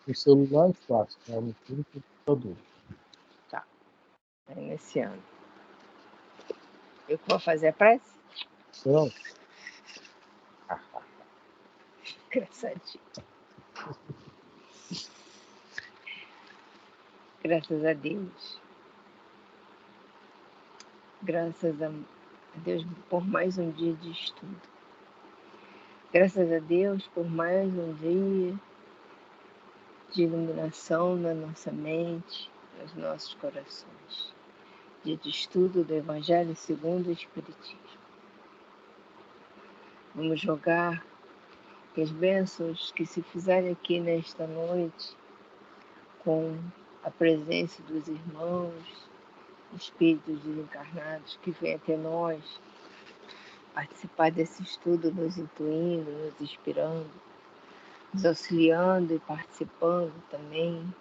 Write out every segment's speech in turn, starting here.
No celular é fácil, tá? No computador. Tá. Tá iniciando. Eu vou fazer a prece? Então, Engraçadinho. Graças a Deus. Graças a Deus por mais um dia de estudo. Graças a Deus por mais um dia de iluminação na nossa mente, nos nossos corações. Dia de estudo do Evangelho segundo o Espiritismo. Vamos jogar que as bênçãos que se fizerem aqui nesta noite, com a presença dos irmãos, espíritos desencarnados que vêm até nós, participar desse estudo, nos intuindo, nos inspirando, nos auxiliando e participando também.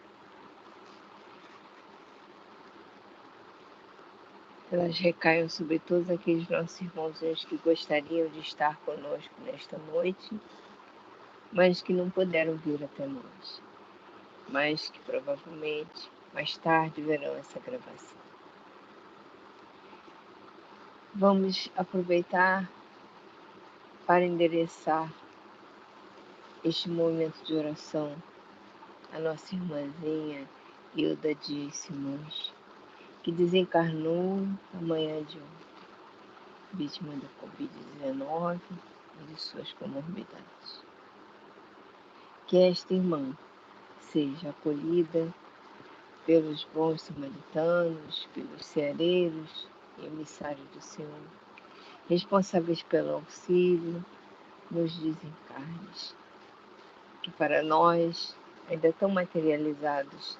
Elas recaiam sobre todos aqueles nossos irmãos que gostariam de estar conosco nesta noite, mas que não puderam vir até nós, mas que provavelmente mais tarde verão essa gravação. Vamos aproveitar para endereçar este momento de oração à nossa irmãzinha Hilda de Simões, que desencarnou na manhã de ontem, vítima da Covid-19 e de suas comorbidades. Que esta irmã seja acolhida pelos bons samaritanos, pelos ceareiros e emissários do Senhor, responsáveis pelo auxílio nos desencarnes, que para nós ainda estão materializados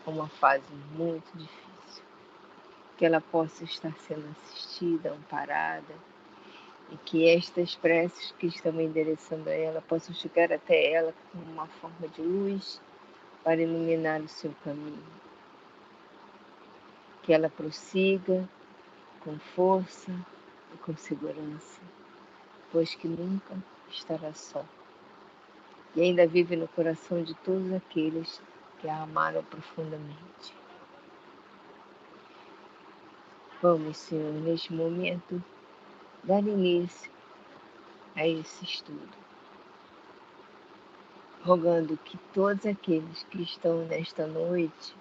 é uma fase muito difícil, que ela possa estar sendo assistida, amparada, e que estas preces que estamos endereçando a ela possam chegar até ela como uma forma de luz para iluminar o seu caminho. Que ela prossiga com força e com segurança, pois que nunca estará só. E ainda vive no coração de todos aqueles que a amaram profundamente. Vamos, Senhor, neste momento, dar início a esse estudo, rogando que todos aqueles que estão nesta noite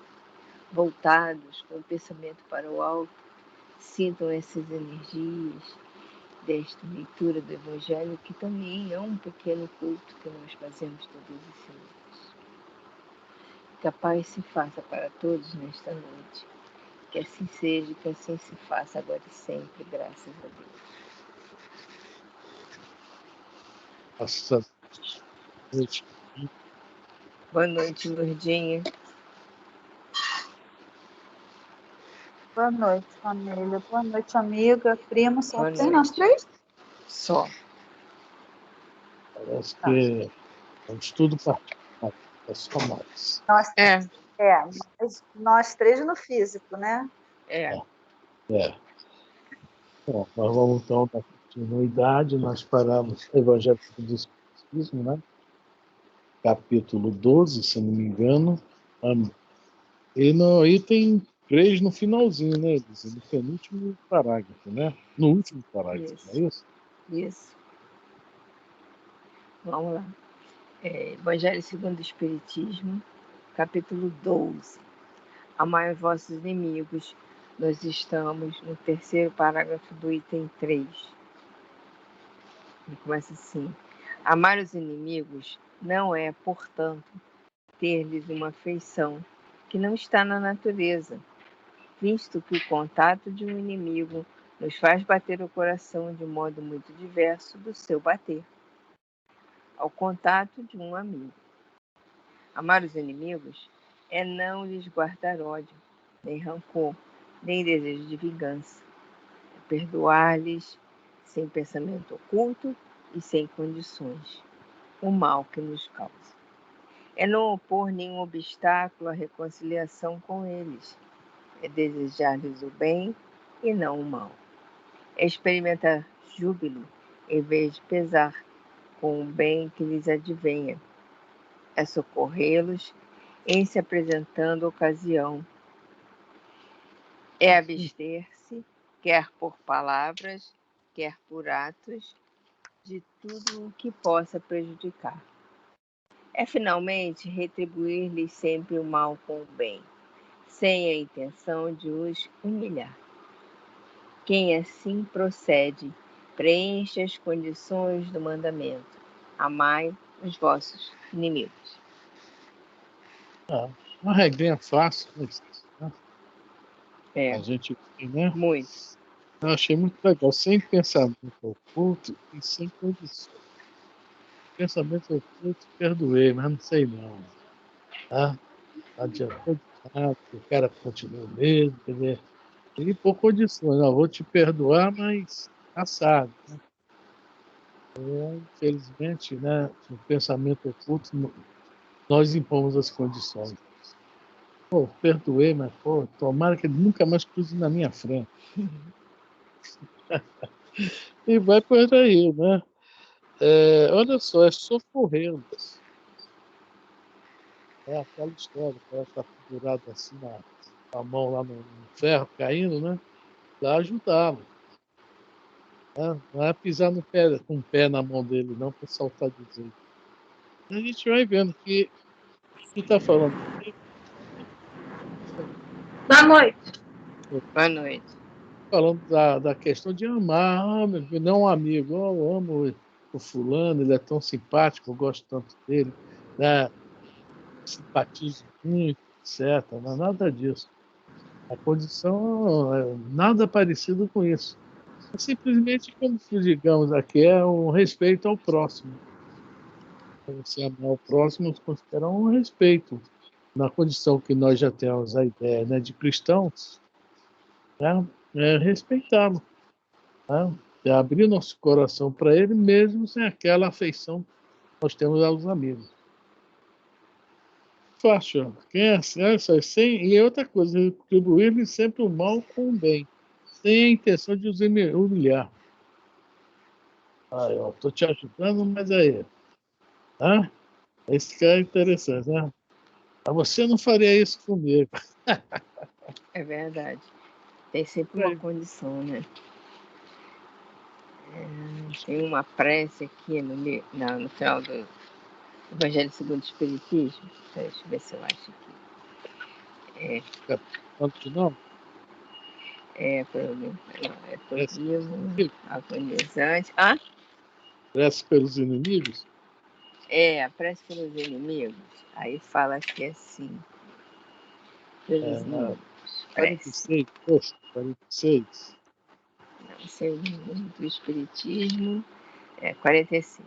voltados com o pensamento para o alto sintam essas energias desta leitura do Evangelho, que também é um pequeno culto que nós fazemos todos os dias. Que a paz se faça para todos nesta noite. Que assim seja, que assim se faça agora e sempre, graças a Deus. Boa noite. Boa noite, Lourdinha. Boa noite, família. Boa noite, amiga, primo. Só Boa tem noite. nós três? Só. Parece que é um estudo particular, é só nós. Mas nós três no físico, né? Bom, nós vamos então dar continuidade, nós paramos no Evangelho do Espiritismo, né? Capítulo 12, se não me engano. E no item 3 no finalzinho, né, Elisa? No penúltimo parágrafo, né? No último parágrafo, Isso. não é isso? Isso. Vamos lá. Evangelho segundo o Espiritismo, capítulo 12. Amai os vossos inimigos. Nós estamos no terceiro parágrafo do item 3. E começa assim. Amar os inimigos não é, portanto, ter-lhes uma afeição que não está na natureza, visto que o contato de um inimigo nos faz bater o coração de modo muito diverso do seu bater ao contato de um amigo. Amar os inimigos é não lhes guardar ódio, nem rancor, nem desejo de vingança. É perdoar-lhes sem pensamento oculto e sem condições o mal que nos causa. É não opor nenhum obstáculo à reconciliação com eles. É desejar-lhes o bem e não o mal. É experimentar júbilo em vez de pesar com o bem que lhes advenha. É socorrê-los em se apresentando ocasião. É abster-se, quer por palavras, quer por atos, de tudo o que possa prejudicar. É finalmente retribuir-lhes sempre o mal com o bem, sem a intenção de os humilhar. Quem assim procede, preenche as condições do mandamento. Amai os vossos inimigos. Uma regrinha fácil, né? A É, gente tem, né? muito. Eu achei muito legal, sem pensamento oculto e sem condições. Pensamento oculto, perdoei, mas não sei não. Tá? Não adiantou de nada, o cara continua mesmo, quer dizer, ele por condições, não, vou te perdoar, mas assado. Né? Infelizmente, né, no pensamento oculto, nós impomos as condições. Pô, perdoei, mas pô, tomara que ele nunca mais cruze na minha frente. E vai por aí, né? Olha só, é socorrendo-as. É aquela história, que ela está pendurada assim, a mão lá no ferro caindo, né? Para ajudá-lo. Né? Não é pisar no pé, com o pé na mão dele, não, para saltar de vez. A gente vai vendo que está falando aqui, Boa noite. Boa noite. falando da questão de amar, não um amigo, eu amo o fulano, ele é tão simpático, eu gosto tanto dele, né? Simpatizo muito, etc. Não é nada disso. A condição é nada parecido com isso. É simplesmente, como digamos aqui, é o respeito ao próximo. Você amar o próximo, considerar um respeito. Na condição que nós já temos a ideia, né, de cristãos, né, é respeitá-lo. Né, é abrir nosso coração para ele, mesmo sem aquela afeição que nós temos aos amigos. Fácil. Quem é assim, sem, e outra coisa, retribuir-lhe sempre o mal com o bem, sem a intenção de os humilhar. Eu estou te ajudando, mas aí. Tá? Esse cara é interessante, né? Mas você não faria isso comigo. É verdade. Tem sempre uma condição, né? Tem uma prece aqui no final do Evangelho segundo o Espiritismo. Deixa eu ver se eu acho aqui. Não? É por Prece vivo, agonizante. Ah? Prece pelos inimigos? A prece pelos inimigos. Aí fala aqui assim, pelos inimigos. Prece. 46, poxa, 46. Não sei o número do Espiritismo. 46.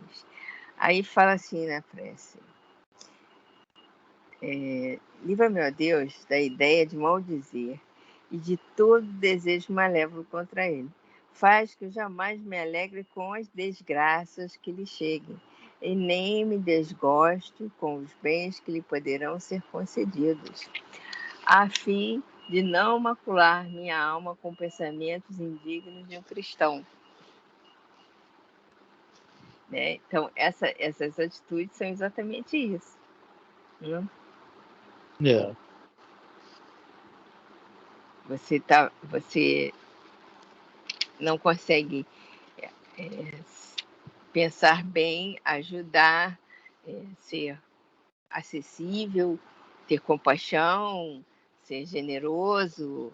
Aí fala assim na prece. Livra-me, ó Deus, da ideia de maldizer e de todo desejo malévolo contra ele. Faz que eu jamais me alegre com as desgraças que lhe cheguem, e nem me desgoste com os bens que lhe poderão ser concedidos, a fim de não macular minha alma com pensamentos indignos de um cristão. Né? Então, essas atitudes são exatamente isso. Né? É. Você não consegue pensar bem, ajudar, ser acessível, ter compaixão, ser generoso,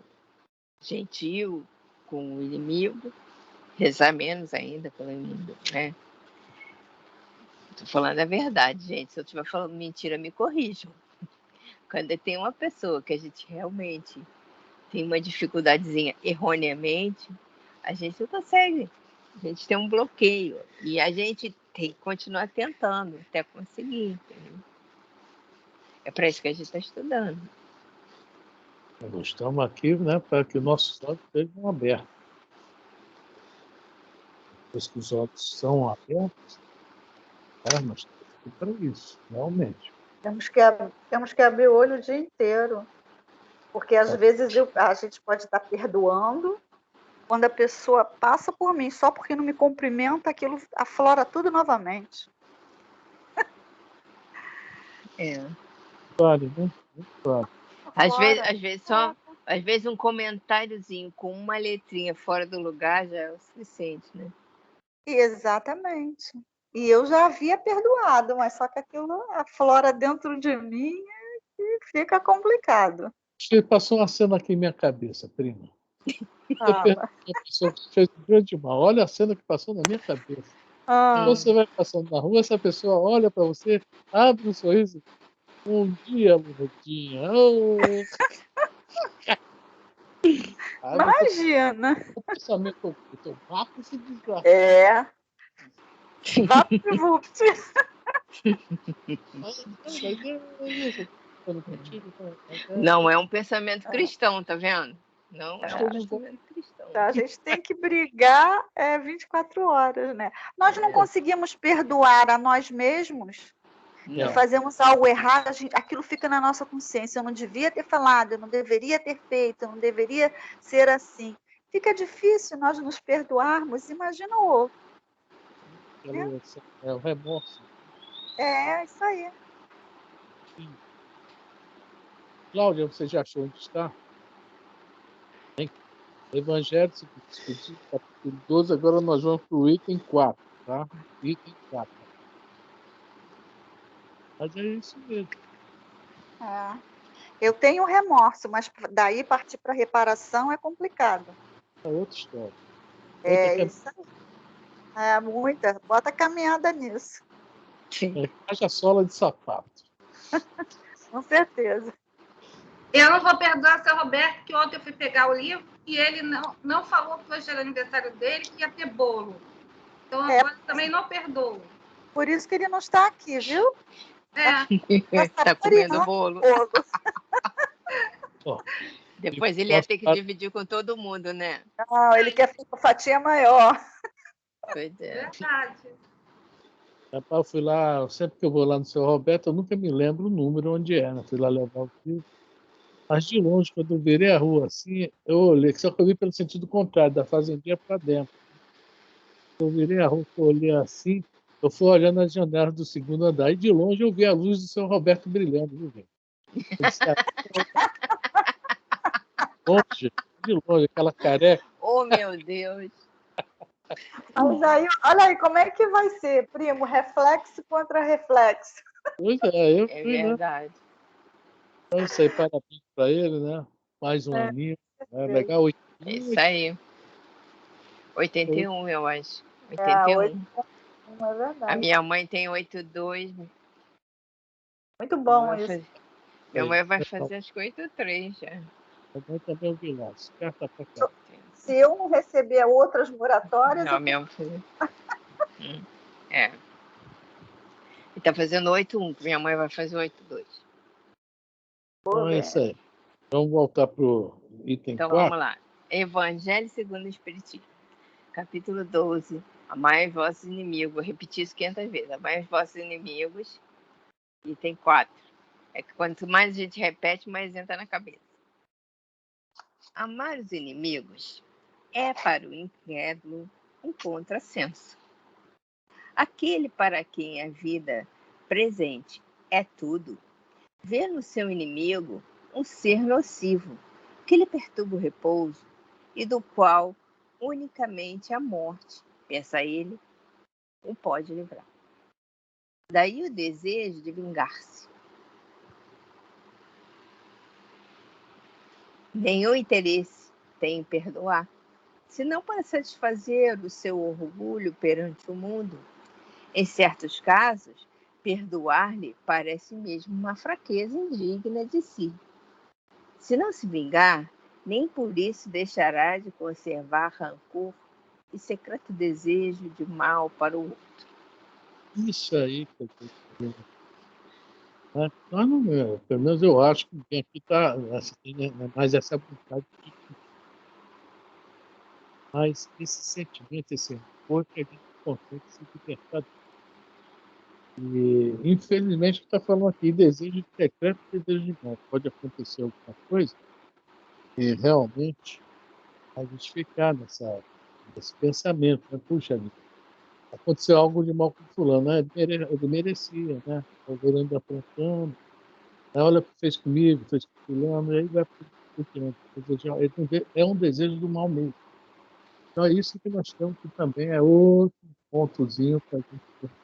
gentil com o inimigo, rezar menos ainda pelo inimigo, né? Tô falando a verdade, gente. Se eu estiver falando mentira, me corrijam. Quando tem uma pessoa que a gente realmente tem uma dificuldadezinha erroneamente, a gente não consegue. A gente tem um bloqueio. E a gente tem que continuar tentando até conseguir. Entendeu? É para isso que a gente está estudando. Nós estamos aqui, né, para que nossos olhos sejam abertos. Depois que os olhos são abertos, nós estamos aqui para isso, realmente. Temos que abrir o olho o dia inteiro. Porque às vezes a gente pode estar perdoando, quando a pessoa passa por mim só porque não me cumprimenta, aquilo aflora tudo novamente. vale, né? Muito vale. Às vezes um comentáriozinho com uma letrinha fora do lugar já é o suficiente, né? Exatamente. E eu já havia perdoado, mas só que aquilo aflora dentro de mim e fica complicado. Você passou uma cena aqui em minha cabeça, prima. Você Fala. perguntou a pessoa que fez um grande mal. Olha a cena que passou na minha cabeça. Você vai passando na rua, essa pessoa olha para você, abre um sorriso. Bom dia, Loretinha. Oh. Aí você Imagina. o pensamento oculto. Marca esse desgraçado. É. VaptVupt. Não é um pensamento cristão, tá vendo? Não é um pensamento cristão. A gente tem que brigar 24 horas, né? Nós não conseguimos perdoar a nós mesmos e fazemos algo errado, aquilo fica na nossa consciência. Eu não devia ter falado, eu não deveria ter feito, eu não deveria ser assim. Fica difícil nós nos perdoarmos, imagina o outro. É o remorso. É, isso aí. Sim. Cláudia, você já achou onde está? Evangelho segundo o Espiritismo, capítulo 12, agora nós vamos para o item 4, tá? Item 4. Mas é isso mesmo. Eu tenho remorso, mas daí partir para reparação é complicado. É outra história. Isso aí. Muita. Bota caminhada nisso. Haja sola de sapato. Com certeza. Eu não vou perdoar seu Roberto, que ontem eu fui pegar o livro e ele não falou que hoje era aniversário dele, que ia ter bolo. Então agora eu também não perdoo. Por isso que ele não está aqui, viu? Está comendo bolo. Depois ele ia ter que dividir com todo mundo, né? Não, ele quer uma fatia maior. Pois é. Verdade. Rapaz, eu fui lá, sempre que eu vou lá no seu Roberto, eu nunca me lembro o número onde é, né? Fui lá levar o filho. Mas de longe, quando eu virei a rua assim, eu olhei, só que eu vi pelo sentido contrário, da fazendinha para dentro. Eu virei a rua, eu olhei assim, eu fui olhando nas janelas do segundo andar, e de longe eu vi a luz do seu Roberto brilhando, viu, gente? Longe, de longe, aquela careca. Oh, meu Deus! Mas aí, olha aí, como é que vai ser, primo? Reflexo contra reflexo. Pois é, eu É fui, verdade. né? Então, isso aí, parabéns para ele, né? Mais um aninho. É legal, 8 Isso aí. 81, eu acho. 81. 81. É verdade. A minha mãe tem 82. Muito bom isso. Minha mãe vai fazer acho que 83 já. A mãe também é o Vilaço. Carta pra cá. Se eu não receber outras moratórias... Não, minha filha. Ele tá fazendo 81, minha mãe vai fazer 82. Então é isso aí. Vamos voltar para o item 4. Então vamos lá. Evangelho segundo o Espiritismo. Capítulo 12. Amai os vossos inimigos. Vou repetir isso 500 vezes. Amai os vossos inimigos. Item 4. É que quanto mais a gente repete, mais entra na cabeça. Amar os inimigos é para o incrédulo um contrassenso. Aquele para quem a vida presente é tudo, vê no seu inimigo um ser nocivo, que lhe perturba o repouso e do qual unicamente a morte, pensa ele, o pode livrar. Daí o desejo de vingar-se. Nenhum interesse tem em perdoar, senão para satisfazer o seu orgulho perante o mundo. Em certos casos, perdoar-lhe parece mesmo uma fraqueza indigna de si. Se não se vingar, nem por isso deixará de conservar rancor e secreto desejo de mal para o outro. Isso aí que eu estou dizendo. Não, pelo menos eu acho que quem aqui está tem mais essa vontade de. Mas esse sentimento, esse rancor que a gente consegue se libertar. E, infelizmente, está falando aqui, desejo de secreto e desejo de mal. Pode acontecer alguma coisa e realmente a gente ficar nesse pensamento, né? Puxa vida, aconteceu algo de mal com fulano, né? Ele merecia, né? Talvez ele anda aprontando. Olha o que fez comigo, fez com fulano, e aí vai é um desejo do mal mesmo. Então é isso que nós temos que também é outro pontozinho para a gente.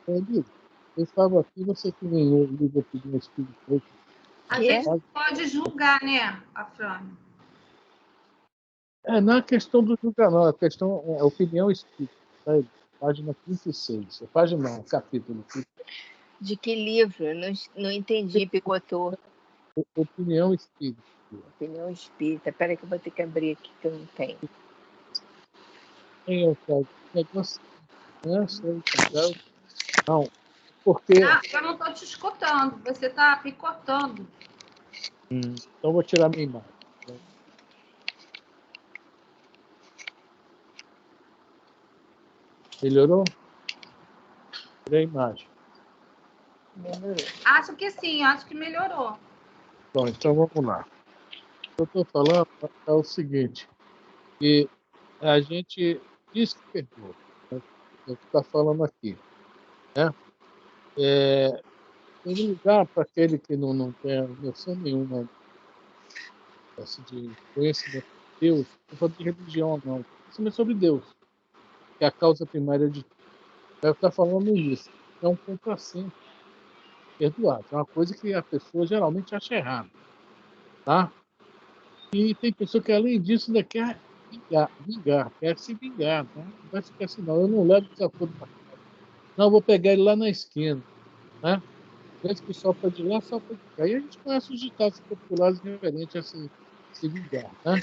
Elisa, eu estava aqui, você que ganhou o livro Opinião Espírita. A gente não pode julgar, né, Afrânio? Não é questão do julgar, não. A questão é a opinião espírita. Tá? Página 36. Página não, capítulo. De que livro? Eu não entendi, picotou. Opinião espírita. Opinião espírita. Peraí que eu vou ter que abrir aqui, que eu não tenho. Negócio, não, porque... eu não estou te escutando. Você está picotando. Então vou tirar minha imagem. Melhorou? Tirei a imagem. Melhorou. Acho que sim, acho que melhorou. Bom, então vamos lá. O que eu estou falando é o seguinte, que a gente diz que perdoa. É o que está falando aqui. Né? Tem lugar para aquele que não tem noção nenhuma de conhecimento de Deus, não falando de religião, não. Conhecimento sobre Deus, que é a causa primária de tudo. Eu estou falando isso. É um contrassenso. Perdoar. É uma coisa que a pessoa geralmente acha errada. Tá? E tem pessoa que, além disso, ainda quer vingar, quer se vingar. Tá? Não vai ficar assim, não. Eu não levo desaforo para casa. Não, eu vou pegar ele lá na esquina. Né? Esse que sopra de lá, sopra de cá. E a gente conhece os ditados populares referentes a se vingar. Né?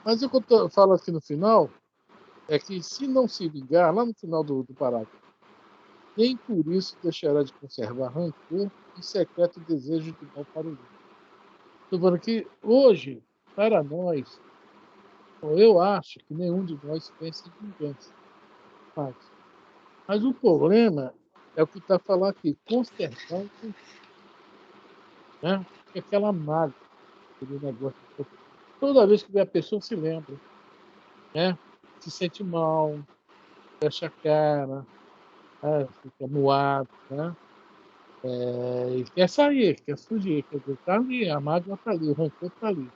Mas o que eu falo aqui no final é que, se não se vingar, lá no final do parágrafo, nem por isso deixará de conservar rancor e secreto desejo de mal para o outro. Estou falando que hoje, para nós, eu acho que nenhum de nós pensa em vingança. Mas o problema é o que está falando aqui, conservar o rancor. Né? Aquela mágoa, aquele negócio. Toda vez que vê a pessoa, se lembra. Né? Se sente mal, fecha a cara, fica moado. Né? Ele quer sair, quer fugir, quer dizer, está ali, a mágoa está ali, o rancor está ali.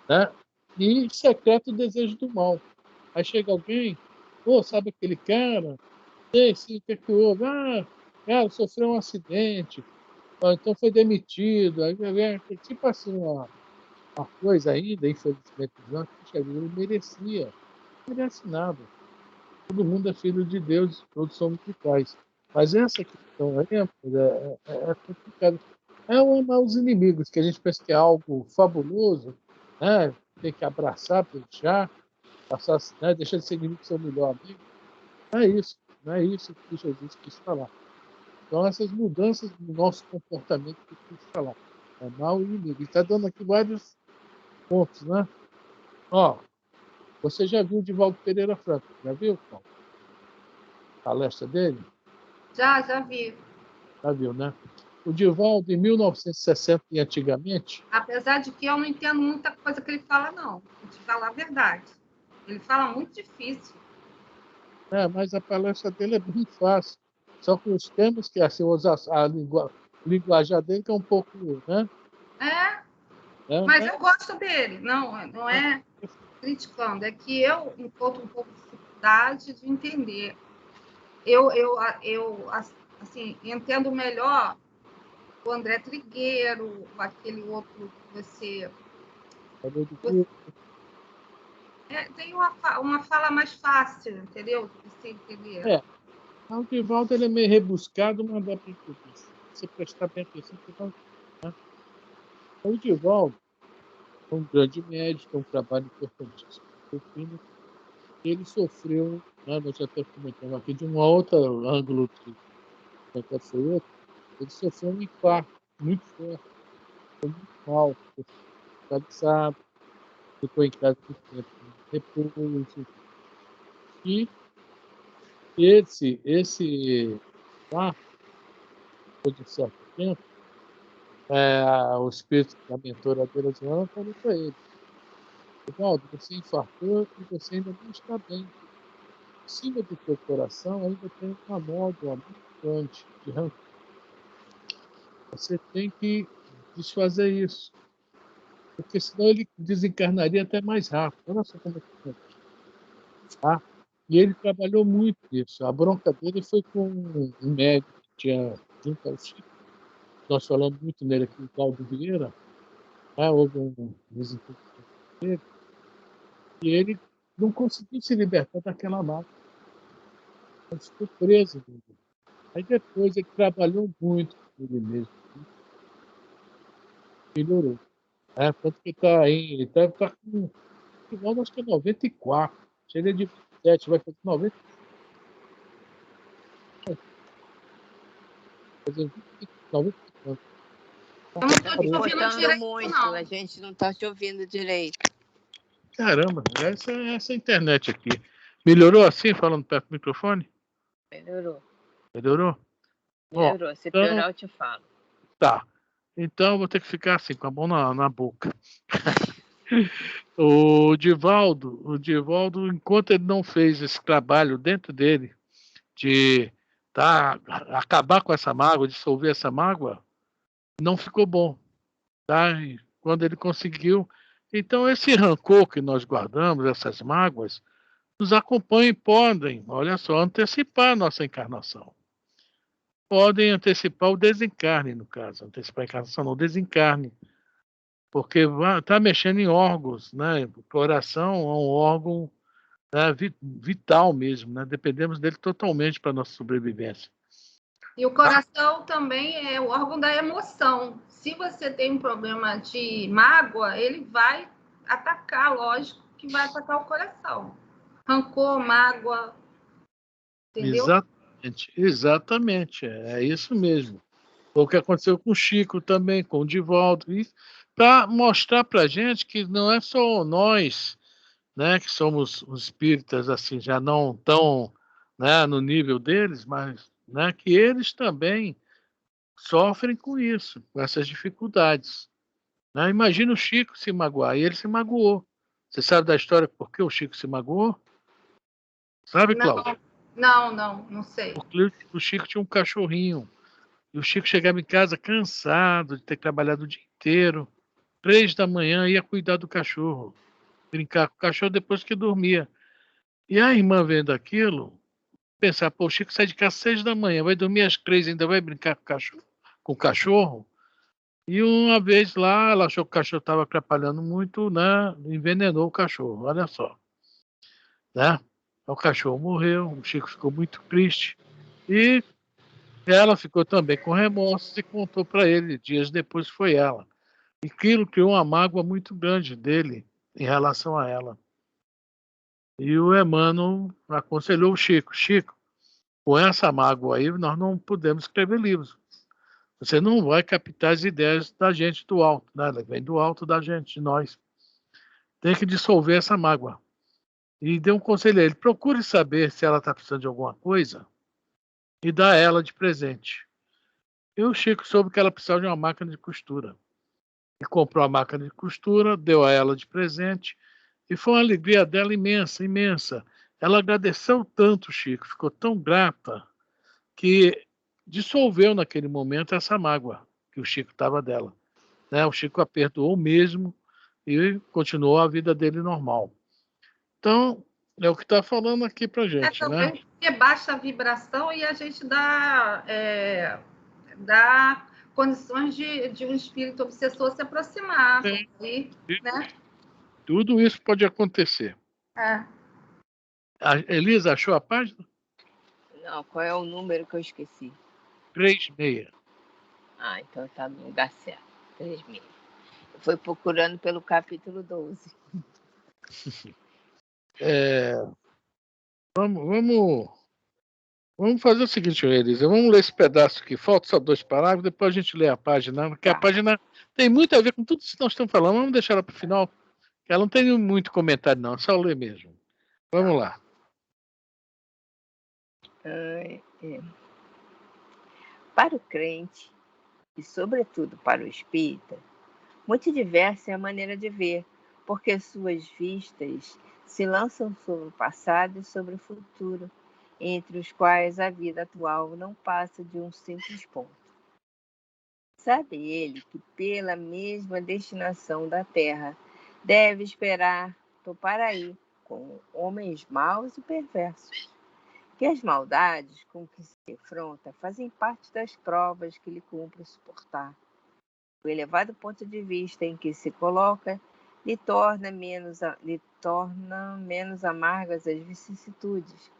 Né? E secreto o desejo do mal. Aí chega alguém, sabe aquele cara? Sei, sim, o que é que houve? Cara, sofreu um acidente, então foi demitido. Aí, tipo assim, uma coisa ainda, infelizmente, não, puxa vida, ele merecia. Não merece nada. Todo mundo é filho de Deus, todos somos iguais. Mas essa questão aí é complicada. É o amar os inimigos, que a gente pensa que é algo fabuloso, né? Tem que abraçar, beijar, passar, né? Deixar de ser inimigo do seu melhor amigo. Não é isso que Jesus quis falar. Então, essas mudanças no nosso comportamento que quis falar. Amar o inimigo. E está dando aqui vários pontos, né? Você já viu o Divaldo Pereira Franco? Já viu, Paulo? A palestra dele? Já vi. Já viu, né? O Divaldo, em 1960 e antigamente... Apesar de que eu não entendo muita coisa que ele fala, não. Vou te falar a verdade. Ele fala muito difícil. Mas a palestra dele é bem fácil. Só que os termos que assim, linguajar dele que é um pouco... Né? Mas eu gosto dele. Não é criticando. É que eu encontro um pouco de dificuldade de entender. Eu assim, entendo melhor o André Trigueiro, aquele outro que você... tem uma fala mais fácil, entendeu? Você entender. O Divaldo ele é meio rebuscado, mas dá para entender. Se você prestar bem atenção, você vai... Né? O Divaldo é um grande médico, é um trabalho importantíssimo. Ele sofreu, né, nós já até comentamos aqui, de um outro ângulo que até foi outro, ele sofreu um infarto muito forte, foi muito mal, ficou hospitalizado, ficou em casa muito tempo repouso. E esse infarto, depois de um certo tempo, o espírito da mentora dele, Joana, falou para ele: Divaldo, você infartou e você ainda não está bem. Em cima do teu coração ainda tem uma nódoa muito grande de rancor. Você tem que desfazer isso. Porque senão ele desencarnaria até mais rápido. Olha só como é que é. Tá? E ele trabalhou muito isso. A bronca dele foi com um médico que tinha junto ao Chico. Nós falamos muito nele aqui, o Cláudio Vieira. Tá? Houve um desencontro dele. E ele não conseguiu se libertar daquela máquina. Ele ficou preso. Aí depois ele trabalhou muito com ele mesmo. Melhorou. Tanto que está aí, ele tá com, igual, acho que é 94. Chega de 27, vai fazer 90. Fazer 90 anos. Eu não estou Tá te ouvindo cortando direito, muito, não. a gente não está te ouvindo direito. Caramba, essa internet aqui. Melhorou assim, falando perto do microfone? Melhorou. Melhorou? Melhorou. Se Então, piorar, eu te falo. tá. Então eu vou ter que ficar assim, com a mão na boca. O Divaldo, enquanto ele não fez esse trabalho dentro dele de acabar com essa mágoa, dissolver essa mágoa, não ficou bom. Tá? E quando ele conseguiu. Então, esse rancor que nós guardamos, essas mágoas, nos acompanham e podem, olha só, antecipar a nossa encarnação. Podem antecipar o desencarne, no caso. Antecipar a encarnação, não, o desencarne. Porque está mexendo em órgãos, né? O coração é um órgão, né, vital mesmo, né? Dependemos dele totalmente para a nossa sobrevivência. E o coração também é o órgão da emoção. Se você tem um problema de mágoa, ele vai atacar, lógico, que vai atacar o coração. Rancor, mágoa, entendeu? Exatamente, é isso mesmo. O que aconteceu com o Chico também, com o Divaldo, para mostrar para a gente que não é só nós, né, que somos os espíritas assim já não tão, né, no nível deles, mas, né, que eles também sofrem com isso, com essas dificuldades. Né? Imagina o Chico se magoar, e ele se magoou. Você sabe da história por que o Chico se magoou? Sabe, Cláudio? Não sei. Porque o Chico tinha um cachorrinho. E o Chico chegava em casa cansado de ter trabalhado o dia inteiro. 3 da manhã ia cuidar do cachorro. Brincar com o cachorro depois que dormia. E a irmã vendo aquilo, pensar, pô, o Chico sai de casa às 6 da manhã, vai dormir às 3, ainda vai brincar com o cachorro. Com o cachorro. E uma vez lá, ela achou que o cachorro estava atrapalhando muito, né? Envenenou o cachorro, olha só. Né? O cachorro morreu, o Chico ficou muito triste. E ela ficou também com remorso e contou para ele, dias depois foi ela. E aquilo criou uma mágoa muito grande dele em relação a ela. E o Emmanuel aconselhou o Chico: Chico, com essa mágoa aí, nós não podemos escrever livros. Você não vai captar as ideias da gente do alto, né? Ela vem do alto da gente, de nós. Tem que dissolver essa mágoa. E deu um conselho a ele: procure saber se ela está precisando de alguma coisa e dá a ela de presente. E o Chico soube que ela precisava de uma máquina de costura. E comprou a máquina de costura, deu a ela de presente, e foi uma alegria dela imensa, imensa. Ela agradeceu tanto, Chico, ficou tão grata, que dissolveu naquele momento essa mágoa que o Chico estava dela. Né? O Chico a perdoou mesmo e continuou a vida dele normal. Então, é o que está falando aqui para gente, também, né? porque baixa a vibração e a gente dá condições de um espírito obsessor se aproximar. E, né? Tudo isso pode acontecer. É. A Elisa achou a página? Não, qual é o número que eu esqueci? 36. Ah, então tá no lugar certo. 36. Eu fui procurando pelo capítulo 12. Vamos fazer o seguinte, Elisa. Vamos ler esse pedaço aqui. Falta só 2 parágrafos, depois a gente lê a página, porque a página tem muito a ver com tudo isso que nós estamos falando. Vamos deixar ela para o final, que ela não tem muito comentário, não. É só ler mesmo. Vamos lá. Para o crente, e sobretudo para o espírita, muito diversa é a maneira de ver, porque suas vistas se lançam sobre o passado e sobre o futuro, entre os quais a vida atual não passa de um simples ponto. Sabe ele que pela mesma destinação da terra deve esperar topar aí com homens maus e perversos, que as maldades com que se defronta fazem parte das provas que lhe cumpre suportar. O elevado ponto de vista em que se coloca lhe torna menos amargas as vicissitudes,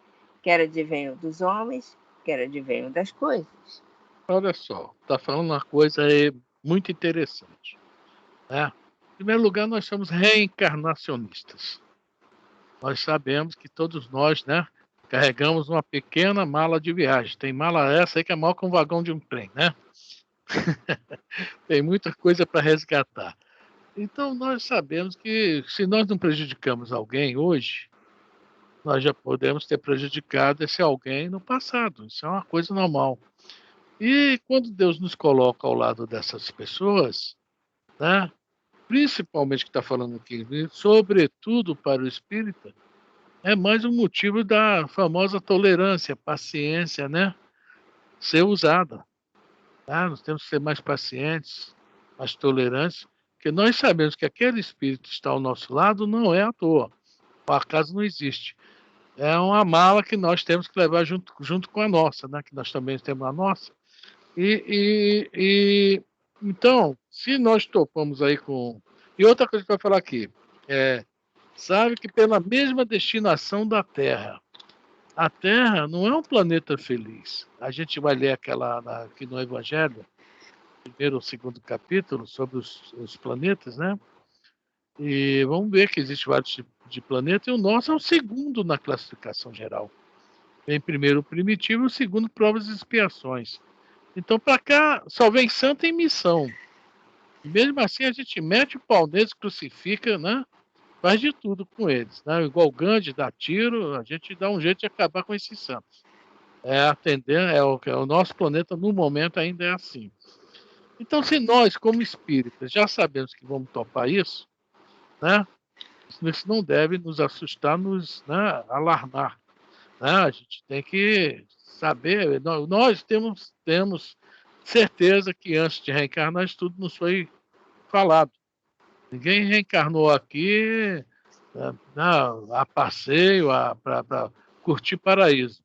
quer advenham dos homens, quer advenham das coisas. Olha só, está falando uma coisa aí muito interessante, né? Em primeiro lugar, nós somos reencarnacionistas. Nós sabemos que todos nós, né, carregamos uma pequena mala de viagem. Tem mala essa aí que é maior que um vagão de um trem, né? Tem muita coisa para resgatar. Então, nós sabemos que se nós não prejudicamos alguém hoje, nós já podemos ter prejudicado esse alguém no passado. Isso é uma coisa normal. E quando Deus nos coloca ao lado dessas pessoas, né, principalmente que está falando aqui, sobretudo para o espírita, é mais um motivo da famosa tolerância, paciência, né, ser usada. Tá? Nós temos que ser mais pacientes, mais tolerantes, porque nós sabemos que aquele espírito que está ao nosso lado não é à toa. O acaso não existe. É uma mala que nós temos que levar junto com a nossa, né, que nós também temos a nossa. Então, se nós topamos aí com. E outra coisa para falar aqui, sabe que pela mesma destinação da Terra, a Terra não é um planeta feliz. A gente vai ler aqui no Evangelho, primeiro ou segundo capítulo, sobre os planetas, né? E vamos ver que existem vários tipos de planeta, e o nosso é o segundo na classificação geral. Vem primeiro o primitivo e o segundo provas e expiações. Então, para cá, só vem santo em missão. E mesmo assim, a gente mete o pau neles, crucifica, né? Faz de tudo com eles. Né? Igual o Gandhi dá tiro, a gente dá um jeito de acabar com esses santos. O nosso planeta, no momento, ainda é assim. Então, se nós, como espíritas, já sabemos que vamos topar isso, né? Isso não deve nos assustar, né, alarmar. Né? A gente tem que saber, nós temos certeza que antes de reencarnar, isso tudo nos foi falado. Ninguém reencarnou aqui a passeio, para curtir paraíso,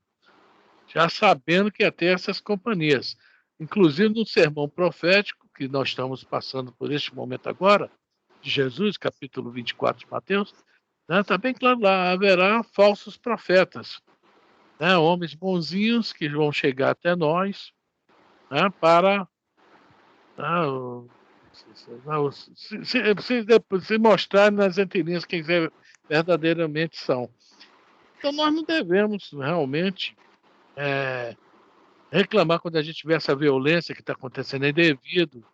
já sabendo que ia ter essas companhias. Inclusive no sermão profético, que nós estamos passando por este momento agora, de Jesus, capítulo 24 de Mateus, está bem claro lá, haverá falsos profetas, né, homens bonzinhos que vão chegar até nós, né, para se mostrar nas entrelinhas quem verdadeiramente são. Então nós não devemos realmente reclamar quando a gente vê essa violência que está acontecendo aí devido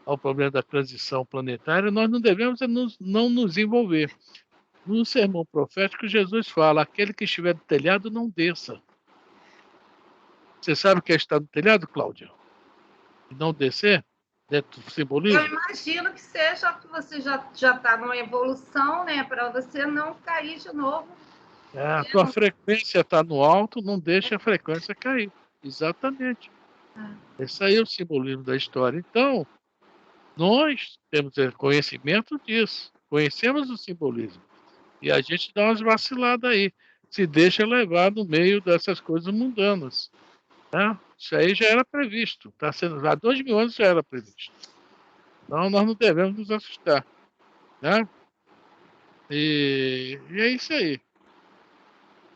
ao problema da transição planetária. Nós não devemos não nos envolver. No sermão profético, Jesus fala: aquele que estiver no telhado, não desça. Você sabe o que é estar no telhado, Cláudia? E não descer? Dentro do simbolismo? Eu imagino que seja que você já está numa evolução, né? Para você não cair de novo. A tua frequência está no alto, não deixa a frequência cair. Exatamente. Esse aí é o simbolismo da história. Então, nós temos conhecimento disso. Conhecemos o simbolismo. E a gente dá umas vaciladas aí. Se deixa levar no meio dessas coisas mundanas. Né? Isso aí já era previsto. Tá sendo, há 2000 anos já era previsto. Então, nós não devemos nos assustar. Né? E é isso aí.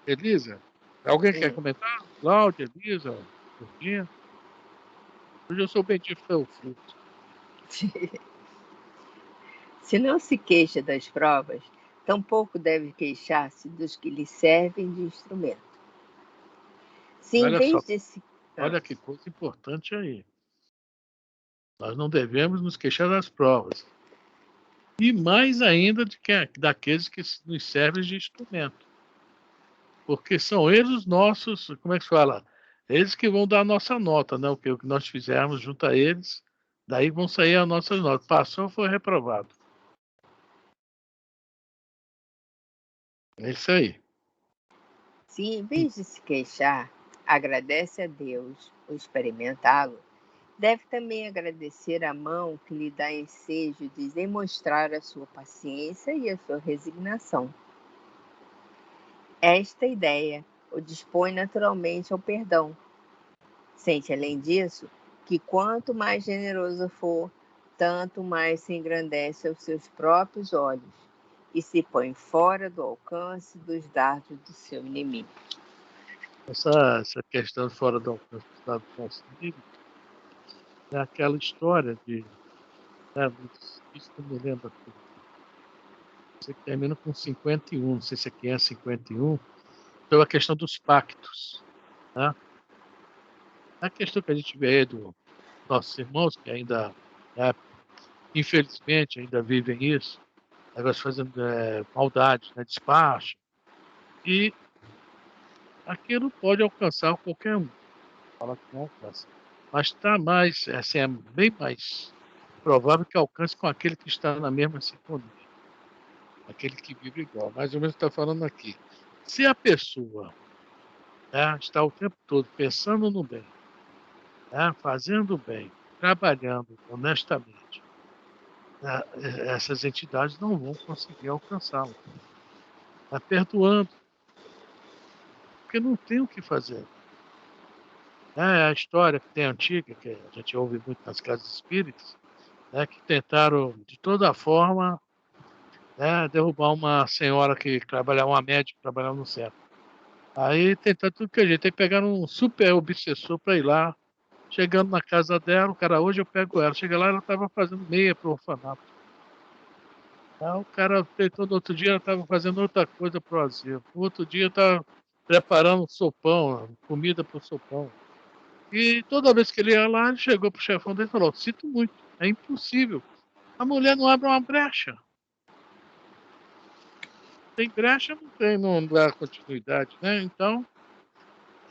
Elisa, alguém quer comentar? Cláudia, Elisa, Virginia? Hoje eu sou bem de fruto. Se não se queixa das provas, tampouco deve queixar-se dos que lhe servem de instrumento. Se em vez de se... Olha que coisa importante aí. Nós não devemos nos queixar das provas. E mais ainda daqueles que nos servem de instrumento. Porque são eles os nossos, como é que se fala? Eles que vão dar a nossa nota, né? O que nós fizermos junto a eles, daí vão sair as nossas notas. Passou ou foi reprovado. É isso aí. Se em vez de se queixar, agradece a Deus o experimentá-lo, Deve também agradecer a mão que lhe dá ensejo de demonstrar a sua paciência e a sua resignação. Esta ideia o dispõe naturalmente ao perdão. Sente, além disso, que quanto mais generoso for, tanto mais se engrandece aos seus próprios olhos e se põe fora do alcance dos dardos do seu inimigo. Essa questão fora do alcance dos dardos do nosso inimigo é aquela história de... isso não me lembra tudo. Você termina com 51, não sei se aqui é 51, sobre a questão dos pactos. Né? A questão que a gente vê aí dos nossos irmãos, que ainda, infelizmente, ainda vivem isso, negócio fazendo maldade, né, despacho, e aquilo pode alcançar qualquer um. Fala que não alcança. Mas está mais, assim, é bem mais provável que alcance com aquele que está na mesma sintonia, aquele que vive igual. Mais ou menos está falando aqui. Se a pessoa está o tempo todo pensando no bem, fazendo o bem, trabalhando honestamente, essas entidades não vão conseguir alcançá-lo. Está perdoando, porque não tem o que fazer. A história que tem antiga, que a gente ouve muito nas casas espíritas, que tentaram, de toda forma, derrubar uma senhora que trabalhava, uma médica que trabalhava no centro. Aí tentaram tudo que a gente, tem que pegar um super obsessor para ir lá. Chegando na casa dela, o cara, hoje eu pego ela. Chega lá, ela estava fazendo meia para o orfanato. Aí o cara tentou no outro dia, ela estava fazendo outra coisa para o asilo. No outro dia, estava preparando sopão, comida para o sopão. E toda vez que ele ia lá, ele chegou para o chefão dele e falou: sinto muito, é impossível. A mulher não abre uma brecha. Tem brecha, não dá continuidade, né? Então,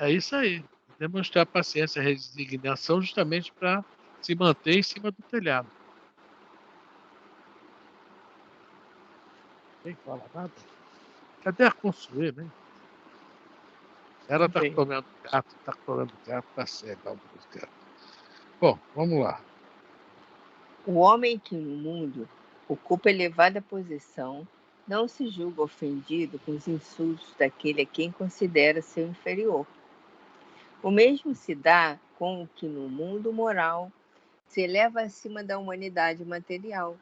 é isso aí. Demonstrar paciência e resignação justamente para se manter em cima do telhado. Ninguém fala nada. Cadê a Consuelo, hein? Ela está comendo gato, está cega. Bom, vamos lá. O homem que no mundo ocupa elevada posição não se julga ofendido com os insultos daquele a quem considera seu inferior. O mesmo se dá com o que no mundo moral se eleva acima da humanidade material.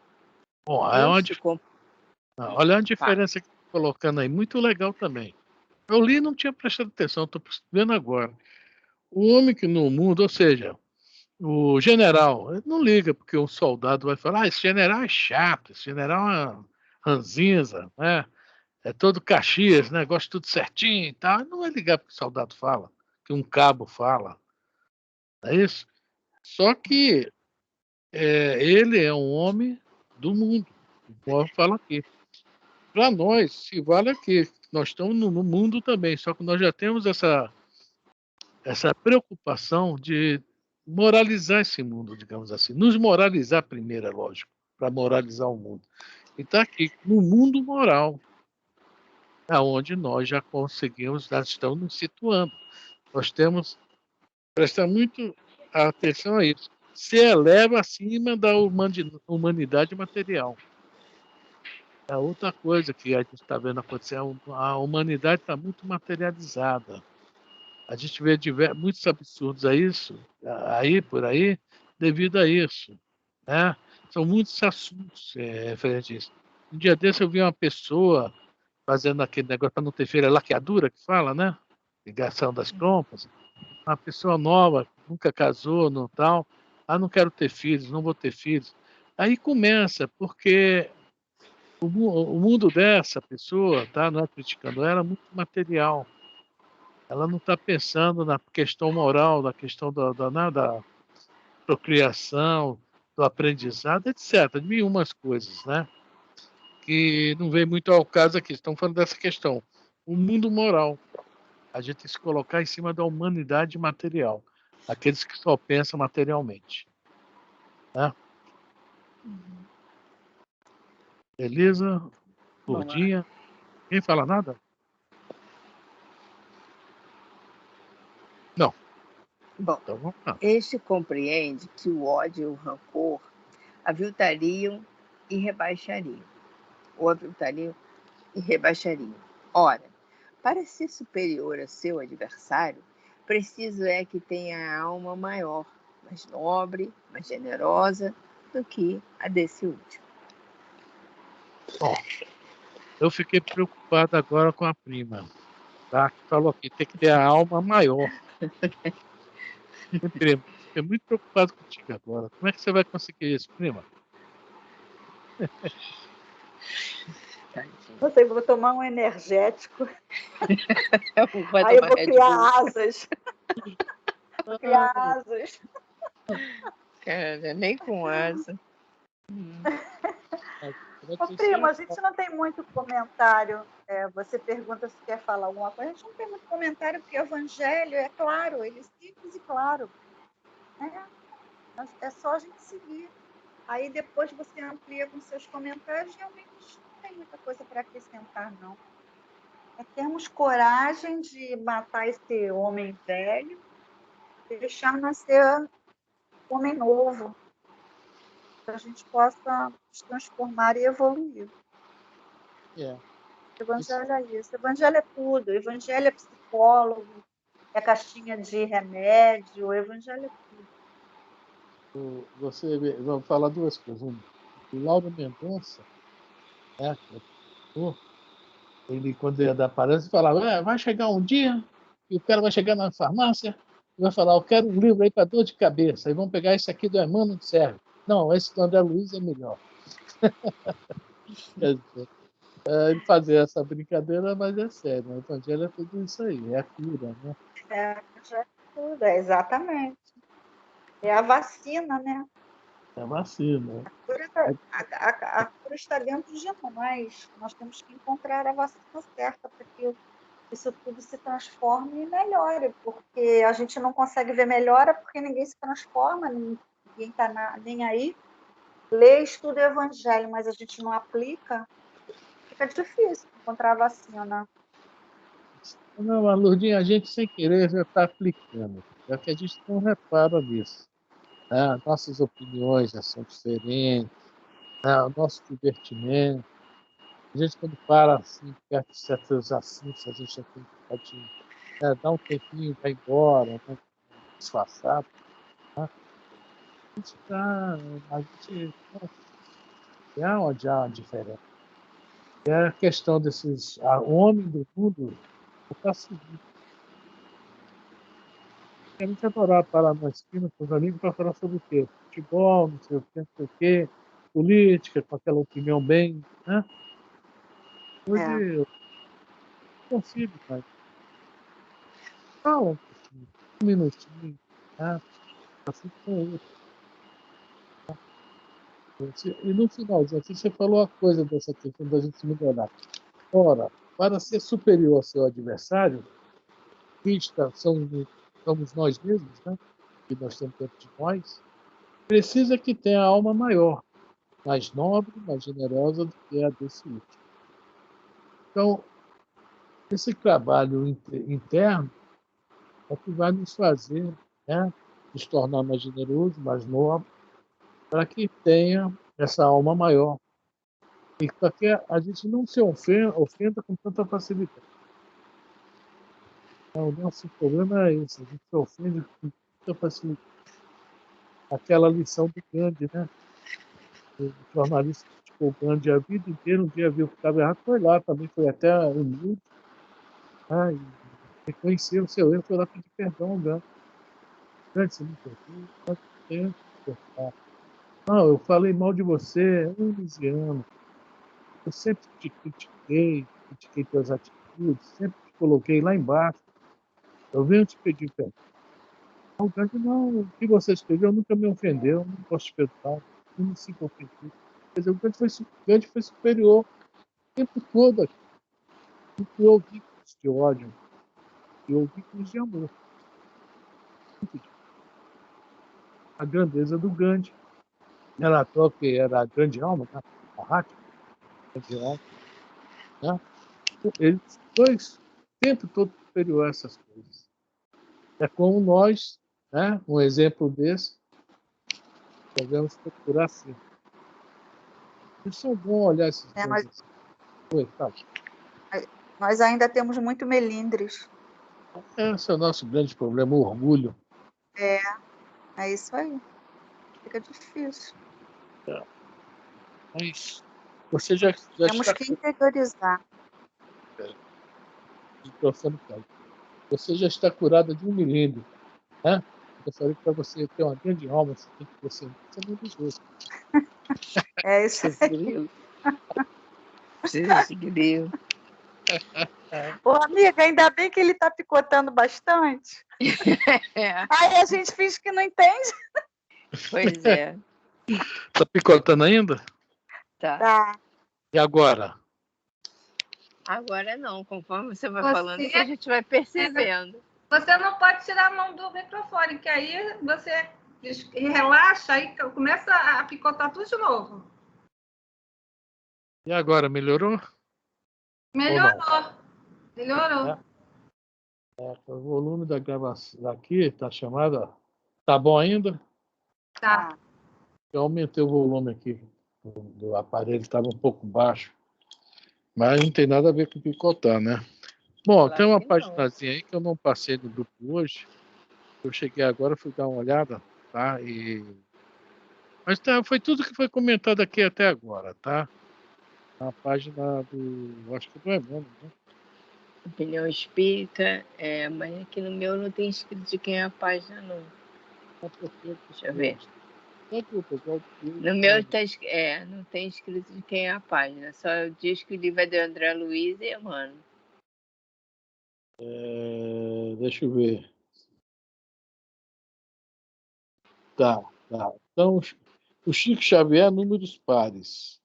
Bom, olha a diferença que está colocando aí, muito legal também. Eu li e não tinha prestado atenção, estou vendo agora. O homem que no mundo, ou seja, o general, ele não liga porque um soldado vai falar: esse general é chato, esse general é ranzinza, né? É todo Caxias, né? Gosta de tudo certinho e tal. Ele não vai ligar porque o soldado fala, que um cabo fala. Não é isso? Só que ele é um homem do mundo, igual fala aqui. Para nós, se vale aqui, nós estamos no mundo também, só que nós já temos essa preocupação de moralizar esse mundo, digamos assim. Nos moralizar primeiro, é lógico, para moralizar o mundo. E está aqui, no mundo moral, onde nós já conseguimos, já estamos nos situando. Nós temos que prestar muito atenção a isso. Se eleva acima da humanidade material. É outra coisa que a gente está vendo acontecer. A humanidade está muito materializada. A gente vê muitos absurdos por aí, devido a isso. Né? São muitos assuntos referentes a isso. Um dia desse eu vi uma pessoa fazendo aquele negócio para não ter feira laqueadura, que fala, né? Ligação das trompas. Uma pessoa nova, nunca casou, não tal. Ah, não quero ter filhos, não vou ter filhos. Aí começa, porque o mundo dessa pessoa, tá? Não é criticando ela, é muito material. Ela não está pensando na questão moral, na questão da procriação, do aprendizado, etc. De mil umas coisas, né? Que não vem muito ao caso aqui. Estão falando dessa questão. O mundo moral. A gente tem que se colocar em cima da humanidade material. Aqueles que só pensam materialmente. Né? Beleza? Gordinha. Ninguém fala nada? Não. Bom, Então vamos lá. este compreende que o ódio e o rancor aviltariam e rebaixariam. Ou aviltariam e rebaixariam. Ora, para ser superior a seu adversário, preciso é que tenha a alma maior, mais nobre, mais generosa do que a desse último. Bom, eu fiquei preocupado agora com a prima, tá? Que falou aqui, tem que ter a alma maior. Prima, fiquei muito preocupado contigo agora. Como é que você vai conseguir isso, prima? Não sei, vou tomar um energético. Vai Aí eu tomar vou Red criar Bull. asas. Vou criar asas. Cara, nem com asa. Ô, primo, a gente não tem muito comentário. Você pergunta se quer falar alguma coisa. A gente não tem muito comentário, porque o evangelho é claro, ele é simples e claro. É só a gente seguir. Aí depois você amplia com seus comentários, realmente não tem muita coisa para acrescentar, não. É termos coragem de matar esse homem velho e deixar nascer homem novo, para a gente possa se transformar e evoluir. O evangelho é isso. O evangelho é tudo. O evangelho é psicólogo, é caixinha de remédio. O evangelho é tudo. Vamos falar duas coisas. O Lauro Mendonça, né, ele, quando ia dar palestra, falava: vai chegar um dia e o cara vai chegar na farmácia e vai falar: eu quero um livro aí para dor de cabeça. Aí vão pegar esse aqui do Emmanuel, não serve. Não, esse do André Luiz é melhor. Ele fazia essa brincadeira, mas é sério. O evangelho é tudo isso aí, é a cura, né? É tudo, exatamente. É a vacina, né? É a vacina. A cura está dentro de nós. Nós temos que encontrar a vacina certa para que isso tudo se transforme e melhore, porque a gente não consegue ver melhora porque ninguém se transforma, ninguém está nem aí. Lê, estuda o evangelho, mas a gente não aplica, fica difícil encontrar a vacina. Não, a Lourdinha, a gente sem querer já está aplicando. É que a gente não repara nisso. Nossas opiniões já são diferentes, o nosso divertimento. A gente, quando para assim, perto de certos assuntos, a gente já tem que dar um tempinho, vai embora, né? Disfarçado. Né? A gente onde há uma diferença. É a questão desses homem do mundo está seguindo. A gente adorava parar na esquina com os amigos para falar sobre o quê? Futebol, não sei o quê, política, com aquela opinião bem. Né? Hoje eu não consigo mais. Fala um minutinho. Tá? Assim com outro. E no finalzinho, aqui você falou a coisa dessa questão da gente melhorar. Ora, para ser superior ao seu adversário, somos nós mesmos, né? Que nós temos dentro de nós, precisa que tenha a alma maior, mais nobre, mais generosa do que a desse último. Então, esse trabalho interno é que vai nos fazer, né, nos tornar mais generosos, mais nobres, para que tenha essa alma maior. E para que a gente não se ofenda com tanta facilidade. O nosso problema é esse, a gente se ofende com muita facilidade. Aquela lição do Gandhi, né? O jornalista criticou o Gandhi a vida inteira, um dia viu que estava errado, foi lá, também foi até humilde, e reconheceu o seu erro, foi lá pedir perdão ao Gandhi. Gandhi, você me perdoa, quanto tempo cortar. Não, eu falei mal de você, anos e anos. Eu sempre te critiquei tuas atitudes, sempre te coloquei lá embaixo. Eu venho te pedir perdão. O Gandhi, não, o que você escreveu nunca me ofendeu, não posso te perdoar, não me sinto ofendido. Quer dizer, o Gandhi foi superior o tempo todo aqui. Não criou vínculos de ódio, criou vínculos de amor. A grandeza do Gandhi. Era a que era a grande alma, né? A Mahatma, grande alma. Né? Ele foi o tempo todo superior a essas coisas. É como nós né? Um exemplo desse, devemos procurar sim. Isso é bom olhar esses dois. Oi, tá. Nós ainda temos muito melindres. Esse é o nosso grande problema, o orgulho. É isso aí. Fica difícil. Mas você já Temos está... que interiorizar. Você já está curada de um milímetro, né? Eu falei para você ter uma grande alma, você tem que você é muito justo. É isso aí. Precisa de grilo. Ô, amiga, ainda bem que ele está picotando bastante. Aí a gente finge que não entende. Pois é. Está picotando ainda? Tá. E agora? Agora não, conforme você vai falando, que a gente vai percebendo. Você não pode tirar a mão do microfone, que aí você relaxa e começa a picotar tudo de novo. E agora, melhorou? Melhorou. Melhorou. O volume da gravação daqui está chamada. Tá bom ainda? Tá. Eu aumentei o volume aqui do aparelho, estava um pouco baixo. Mas não tem nada a ver com picotar, né? Bom, Claro tem uma que não. paginazinha aí que eu não passei no grupo hoje. Eu cheguei agora, fui dar uma olhada, tá? Mas foi tudo que foi comentado aqui até agora, tá? Na página do... acho que do Emmanuel, né? Opinião espírita, mas aqui no meu não tem escrito de quem é a página, não. Deixa eu ver. No meu não tem escrito de quem é a página, só diz que o livro é de André Luiz e Emmanuel. Deixa eu ver. Tá. Então, o Chico Xavier, números pares.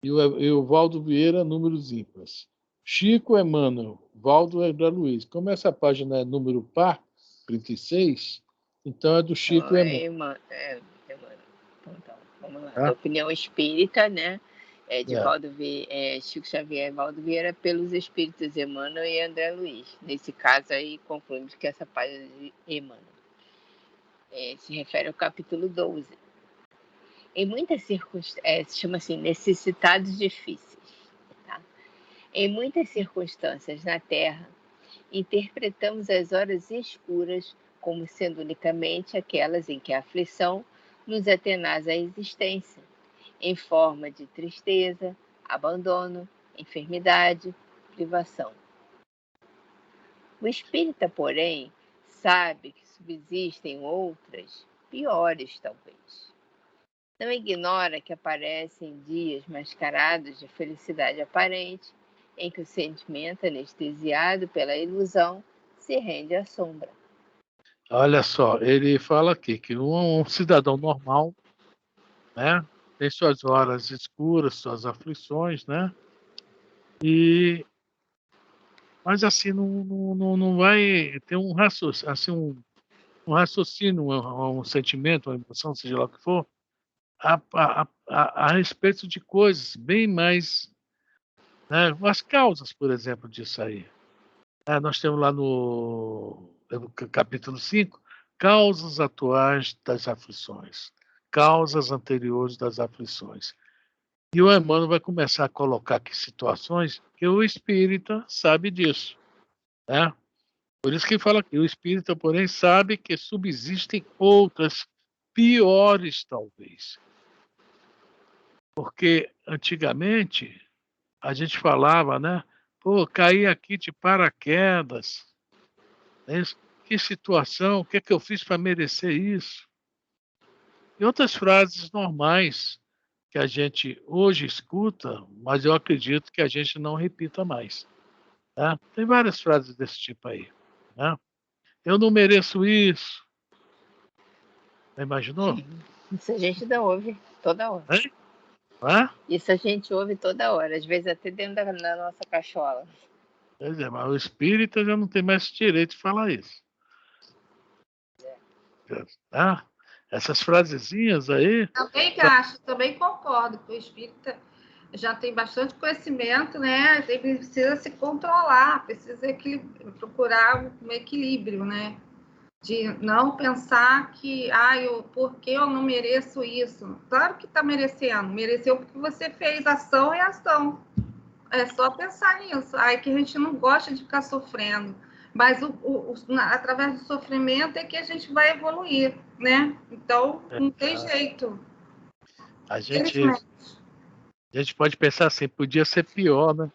E o Valdo Vieira, números ímpares. Chico, Emmanuel, Valdo, André Luiz. Como essa página é número par, 36, então é do Chico e Emmanuel. Então, vamos lá. Da opinião espírita, né? De Chico Xavier e Valdo Vieira pelos espíritos Emmanuel e André Luiz. Nesse caso aí, concluímos que essa página de Emmanuel se refere ao capítulo 12. Em muitas circunstâncias, se chama assim, necessitados difíceis. Tá? Em muitas circunstâncias na Terra, interpretamos as horas escuras como sendo unicamente aquelas em que a aflição nos atenasa a existência, em forma de tristeza, abandono, enfermidade, privação. O espírita, porém, sabe que subsistem outras, piores talvez. Não ignora que aparecem dias mascarados de felicidade aparente, em que o sentimento anestesiado pela ilusão se rende à sombra. Olha só, ele fala aqui que um cidadão normal, né, tem suas horas escuras, suas aflições, né? Mas assim não vai ter um raciocínio, assim, um raciocínio, um sentimento, uma emoção, seja lá o que for, a respeito de coisas bem mais, né, as causas, por exemplo, disso aí. Nós temos lá no capítulo 5, causas atuais das aflições, causas anteriores das aflições. E o Emmanuel vai começar a colocar aqui situações que o espírita sabe disso, né? Por isso que ele fala aqui, o espírita, porém, sabe que subsistem outras piores, talvez. Porque antigamente a gente falava, né? Pô, caí aqui de paraquedas. Né? Que situação, o que é que eu fiz para merecer isso? E outras frases normais que a gente hoje escuta, mas eu acredito que a gente não repita mais. Né? Tem várias frases desse tipo aí. Né? Eu não mereço isso. Já imaginou? Isso a gente não ouve toda hora. Isso a gente ouve toda hora, às vezes até dentro da nossa cachola. Pois é, mas o espírita já não tem mais direito de falar isso. Essas frasezinhas aí... Também acho, também concordo que o espírita já tem bastante conhecimento, né? Ele precisa se controlar, precisa procurar um equilíbrio, né? De não pensar que, por que eu não mereço isso? Claro que está merecendo. Mereceu porque você fez ação e ação. É só pensar nisso. Aí que a gente não gosta de ficar sofrendo. Mas através do sofrimento é que a gente vai evoluir, né? Então, não tem jeito. A gente pode pensar assim, podia ser pior, né?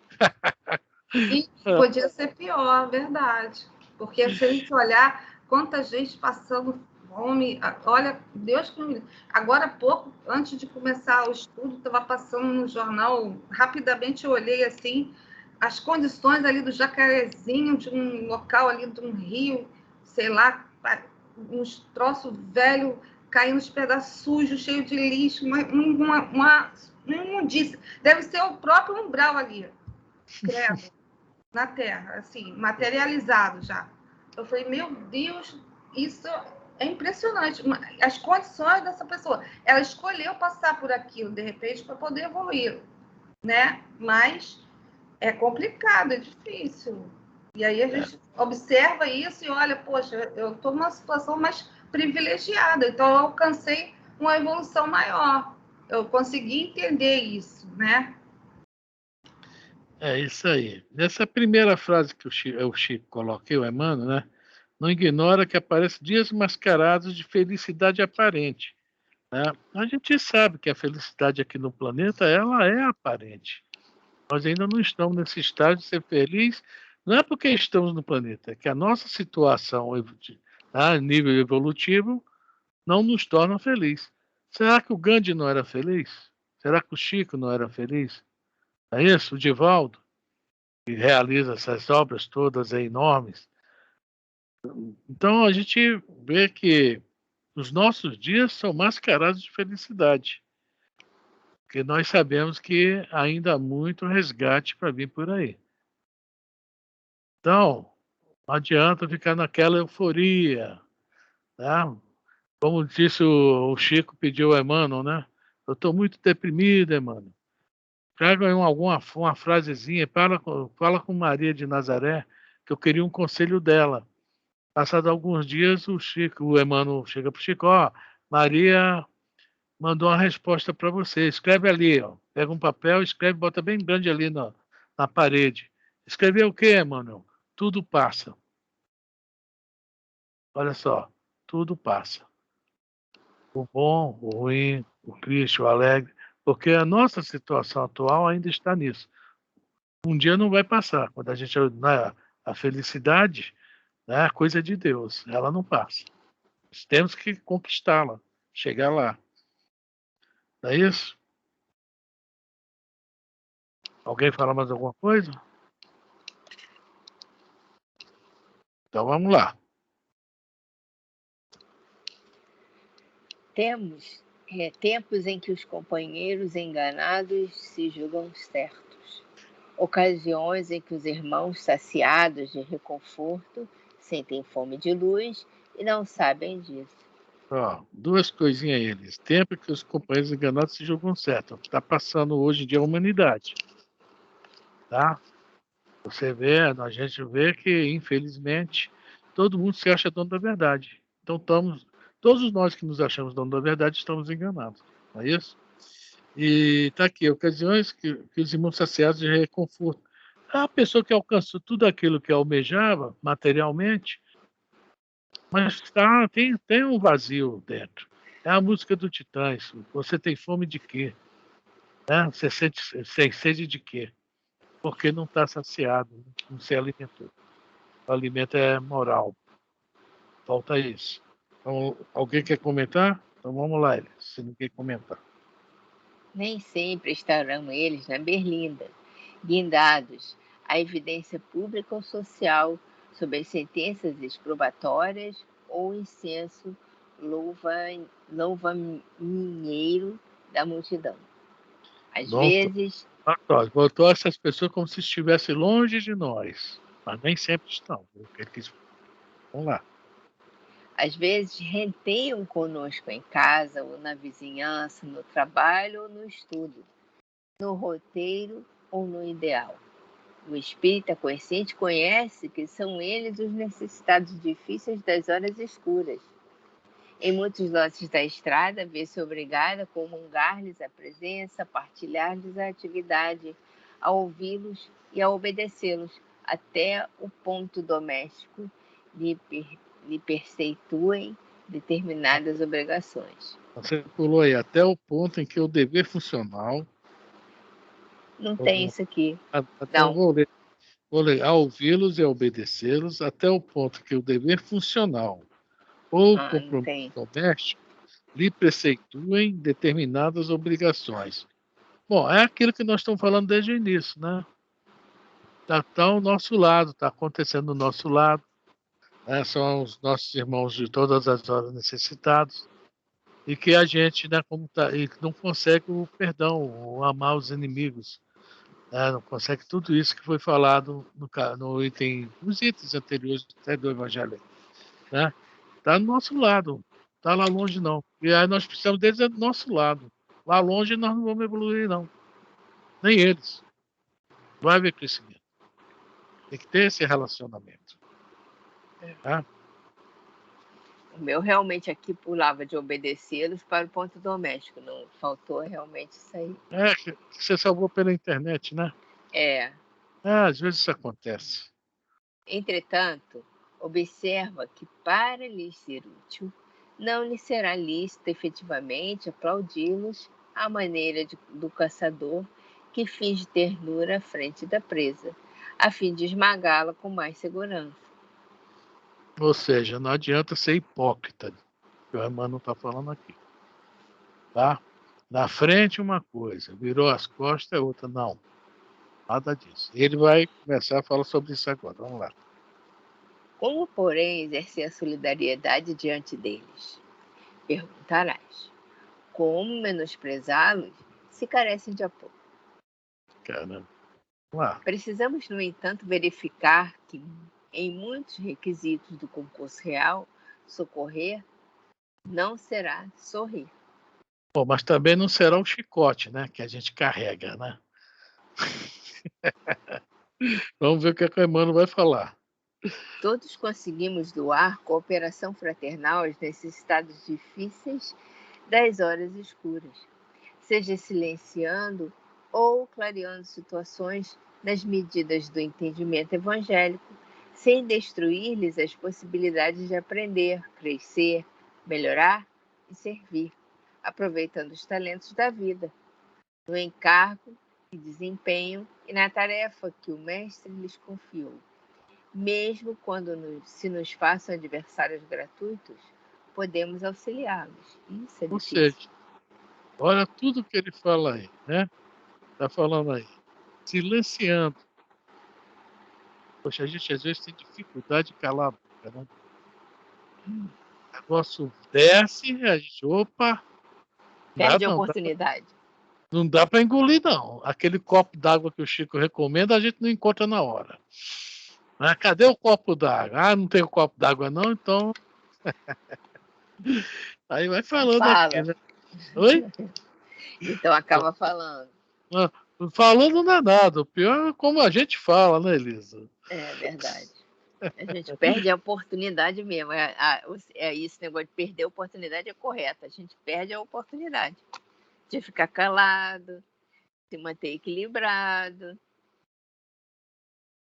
E podia ser pior, verdade. Porque se a gente olhar quanta gente passando fome, olha, Deus que me... Agora há pouco, antes de começar o estudo, estava passando no jornal, rapidamente eu olhei assim, as condições ali do Jacarezinho, de um local ali de um rio, sei lá, uns troços velhos, caindo uns pedaços sujos, cheio de lixo, uma imundícia. Deve ser o próprio umbral ali, credo, na Terra, assim, materializado já. Eu falei, meu Deus, isso é impressionante. As condições dessa pessoa. Ela escolheu passar por aquilo, de repente, para poder evoluir, né? Mas é complicado, é difícil. E aí a gente observa isso e olha, poxa, eu estou numa situação mais privilegiada, então eu alcancei uma evolução maior. Eu consegui entender isso, né? É isso aí. Nessa primeira frase que o Chico coloquei, o Emmanuel, né? Não ignora que aparecem dias mascarados de felicidade aparente. Né? A gente sabe que a felicidade aqui no planeta, ela é aparente. Nós ainda não estamos nesse estágio de ser feliz, não é porque estamos no planeta, é que a nossa situação a nível evolutivo não nos torna feliz. Será que o Gandhi não era feliz? Será que o Chico não era feliz? É isso? O Divaldo, que realiza essas obras todas enormes. Então a gente vê que os nossos dias são mascarados de felicidade, porque nós sabemos que ainda há muito resgate para vir por aí. Então, não adianta ficar naquela euforia, né? Como disse o Chico, pediu ao Emmanuel, né? Eu estou muito deprimido, Emmanuel. Traga uma frasezinha, fala com Maria de Nazaré, que eu queria um conselho dela. Passados alguns dias, o Emmanuel chega para o Chico, Maria mandou uma resposta para você. Escreve ali, ó. Pega um papel, escreve, bota bem grande ali na parede. Escreveu o quê, Emmanuel? Tudo passa. Olha só, tudo passa. O bom, o ruim, o triste, o alegre, porque a nossa situação atual ainda está nisso. Um dia não vai passar. Quando a gente, a felicidade, né, é coisa de Deus, ela não passa. Nós temos que conquistá-la, chegar lá. Não é isso? Alguém fala mais alguma coisa? Então vamos lá. Temos tempos em que os companheiros enganados se julgam certos. Ocasiões em que os irmãos saciados de reconforto sentem fome de luz e não sabem disso. Duas coisinhas eles. Tempo que os companheiros enganados se julgam certo. Está passando hoje em dia a humanidade. Tá? Você vê, a gente vê que, infelizmente, todo mundo se acha dono da verdade. Então, todos nós que nos achamos dono da verdade estamos enganados. Não é isso? E está aqui, ocasiões que os irmãos saciados de reconforto. A pessoa que alcançou tudo aquilo que almejava materialmente, mas tem um vazio dentro. É a música do Titãs. Você tem fome de quê? Né? Você sente sem sede de quê? Porque não está saciado, não se alimentou. O alimento é moral. Falta isso. Então, alguém quer comentar? Então vamos lá, se não quer comentar. Nem sempre estarão eles na berlinda, guindados à evidência pública ou social sobre as sentenças exprobatórias ou incenso louva-minheiro da multidão. Às vezes... Botou essas pessoas como se estivessem longe de nós, mas nem sempre estão. Vamos lá. Às vezes renteiam conosco em casa ou na vizinhança, no trabalho ou no estudo, no roteiro ou no ideal. O espírita consciente conhece que são eles os necessitados difíceis das horas escuras. Em muitos lotes da estrada, vê-se obrigada a comungar-lhes a presença, a partilhar-lhes a atividade, a ouvi-los e a obedecê-los, até o ponto doméstico lhe perceituem determinadas obrigações. Você pulou aí, até o ponto em que o dever funcional... Não tem isso aqui. Não. Vou ler. A ouvi-los e a obedecê-los até o ponto que o dever funcional ou compromisso doméstico lhe preceituem determinadas obrigações. Bom, é aquilo que nós estamos falando desde o início, né? Está ao nosso lado, está acontecendo do nosso lado. Né? São os nossos irmãos de todas as horas necessitados. E que a gente, né, e não consegue o perdão, o amar os inimigos. Não consegue tudo isso que foi falado no item, nos itens anteriores do Evangelho. Né? Está do nosso lado, está lá longe não. E aí nós precisamos deles do nosso lado. Lá longe nós não vamos evoluir, não. Nem eles. Vai haver crescimento. Tem que ter esse relacionamento. Tá? O meu realmente aqui pulava de obedecê-los para o ponto doméstico. Não faltou realmente isso aí. Que você salvou pela internet, né? Às vezes isso acontece. Entretanto, observa que para lhes ser útil, não lhe será lícito efetivamente aplaudi-los à maneira do caçador que finge ternura à frente da presa, a fim de esmagá-la com mais segurança. Ou seja, não adianta ser hipócrita, que o Emmanuel está falando aqui. Tá? Na frente uma coisa, virou as costas é outra. Não, nada disso. Ele vai começar a falar sobre isso agora. Vamos lá. Como, porém, exercer a solidariedade diante deles? Perguntarás. Como menosprezá-los se carecem de apoio? Caramba. Vamos lá. Precisamos, no entanto, verificar que, em muitos requisitos do concurso real, socorrer não será sorrir. Bom, mas também não será o chicote, né, que a gente carrega, né? Vamos ver o que a Emmanuel vai falar. Todos conseguimos doar cooperação fraternal aos necessitados difíceis das horas escuras, seja silenciando ou clareando situações nas medidas do entendimento evangélico, sem destruir-lhes as possibilidades de aprender, crescer, melhorar e servir, aproveitando os talentos da vida, no encargo que desempenham e na tarefa que o Mestre lhes confiou. Mesmo quando se nos façam adversários gratuitos, podemos auxiliá-los. Isso é difícil. Ou seja, olha tudo que ele fala aí, né? Está falando aí, silenciando. Poxa, a gente às vezes tem dificuldade de calar a boca, né? O negócio desce, a gente, opa. Perde a oportunidade. Não dá para engolir, não. Aquele copo d'água que o Chico recomenda, a gente não encontra na hora. Mas cadê o copo d'água? Não tem o copo d'água, não? Então. Aí vai falando aqui, né? Oi? Então acaba falando. Falando não é nada. O pior é como a gente fala, né, Elisa? É verdade. A gente perde a oportunidade mesmo. Esse negócio de perder a oportunidade é correto. A gente perde a oportunidade de ficar calado, se manter equilibrado.